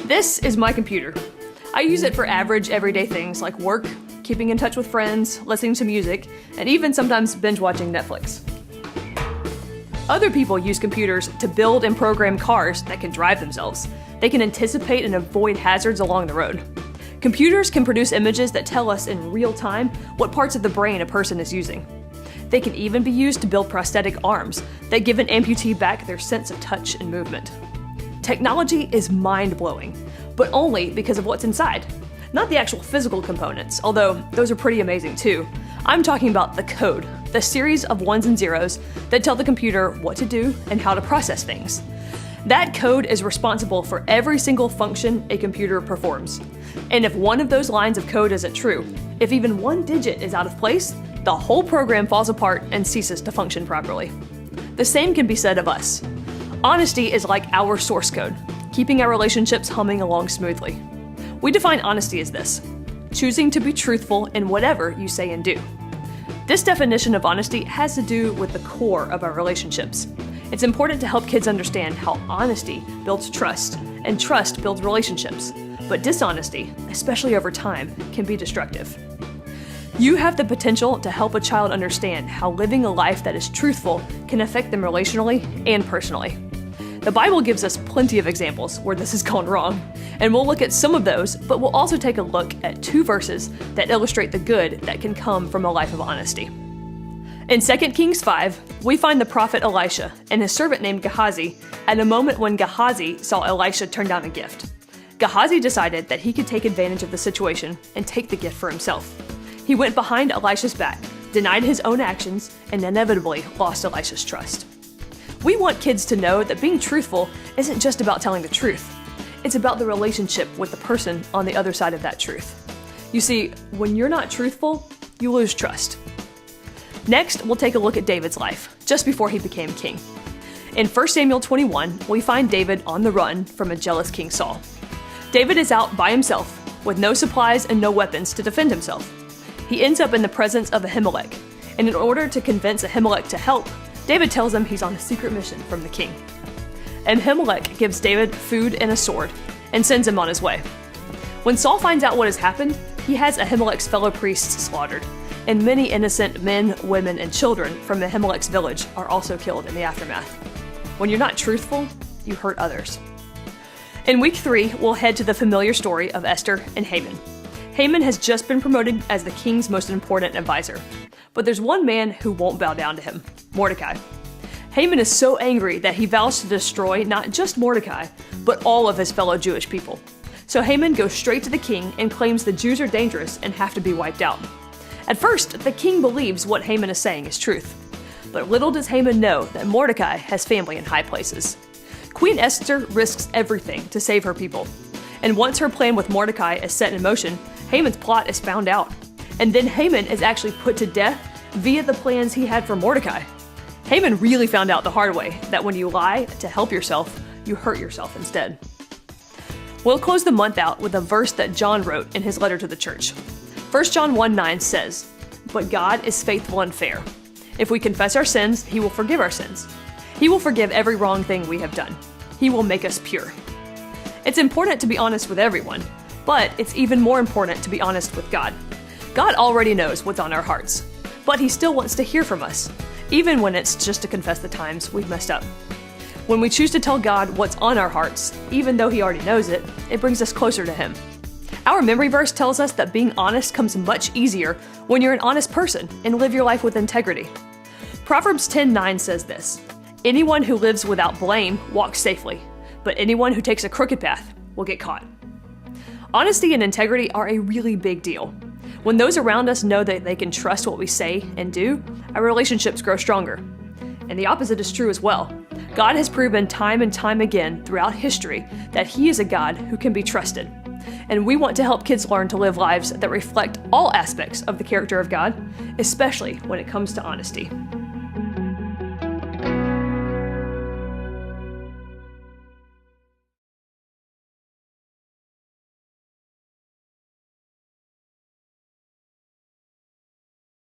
This is my computer. I use it for average, everyday things like work, keeping in touch with friends, listening to music, and even sometimes binge-watching Netflix. Other people use computers to build and program cars that can drive themselves. They can anticipate and avoid hazards along the road. Computers can produce images that tell us in real time what parts of the brain a person is using. They can even be used to build prosthetic arms that give an amputee back their sense of touch and movement. Technology is mind-blowing, but only because of what's inside, not the actual physical components, although those are pretty amazing too. I'm talking about the code, the series of ones and zeros that tell the computer what to do and how to process things. That code is responsible for every single function a computer performs. And if one of those lines of code isn't true, if even one digit is out of place, the whole program falls apart and ceases to function properly. The same can be said of us. Honesty is like our source code, keeping our relationships humming along smoothly. We define honesty as this: choosing to be truthful in whatever you say and do. This definition of honesty has to do with the core of our relationships. It's important to help kids understand how honesty builds trust, and trust builds relationships. But dishonesty, especially over time, can be destructive. You have the potential to help a child understand how living a life that is truthful can affect them relationally and personally. The Bible gives us plenty of examples where this has gone wrong, and we'll look at some of those, but we'll also take a look at 2 verses that illustrate the good that can come from a life of honesty. In 2 Kings 5, we find the prophet Elisha and his servant named Gehazi at a moment when Gehazi saw Elisha turn down a gift. Gehazi decided that he could take advantage of the situation and take the gift for himself. He went behind Elisha's back, denied his own actions, and inevitably lost Elisha's trust. We want kids to know that being truthful isn't just about telling the truth. It's about the relationship with the person on the other side of that truth. You see, when you're not truthful, you lose trust. Next, we'll take a look at David's life, just before he became king. In 1 Samuel 21, we find David on the run from a jealous King Saul. David is out by himself, with no supplies and no weapons to defend himself. He ends up in the presence of Ahimelech, and in order to convince Ahimelech to help, David tells him he's on a secret mission from the king. Ahimelech gives David food and a sword, and sends him on his way. When Saul finds out what has happened, he has Ahimelech's fellow priests slaughtered, and many innocent men, women, and children from Ahimelech's village are also killed in the aftermath. When you're not truthful, you hurt others. In week 3, we'll head to the familiar story of Esther and Haman. Haman has just been promoted as the king's most important advisor. But there's one man who won't bow down to him, Mordecai. Haman is so angry that he vows to destroy not just Mordecai, but all of his fellow Jewish people. So Haman goes straight to the king and claims the Jews are dangerous and have to be wiped out. At first, the king believes what Haman is saying is truth. But little does Haman know that Mordecai has family in high places. Queen Esther risks everything to save her people. And once her plan with Mordecai is set in motion, Haman's plot is found out. And then Haman is actually put to death via the plans he had for Mordecai. Haman really found out the hard way that when you lie to help yourself, you hurt yourself instead. We'll close the month out with a verse that John wrote in his letter to the church. 1 John 1:9 says, "But God is faithful and fair. If we confess our sins, He will forgive our sins. He will forgive every wrong thing we have done. He will make us pure." It's important to be honest with everyone, but it's even more important to be honest with God. God already knows what's on our hearts, but He still wants to hear from us, even when it's just to confess the times we've messed up. When we choose to tell God what's on our hearts, even though He already knows it, it brings us closer to Him. Our memory verse tells us that being honest comes much easier when you're an honest person and live your life with integrity. Proverbs 10:9 says this, "Anyone who lives without blame walks safely, but anyone who takes a crooked path will get caught." Honesty and integrity are a really big deal. When those around us know that they can trust what we say and do, our relationships grow stronger. And the opposite is true as well. God has proven time and time again throughout history that He is a God who can be trusted. And we want to help kids learn to live lives that reflect all aspects of the character of God, especially when it comes to honesty.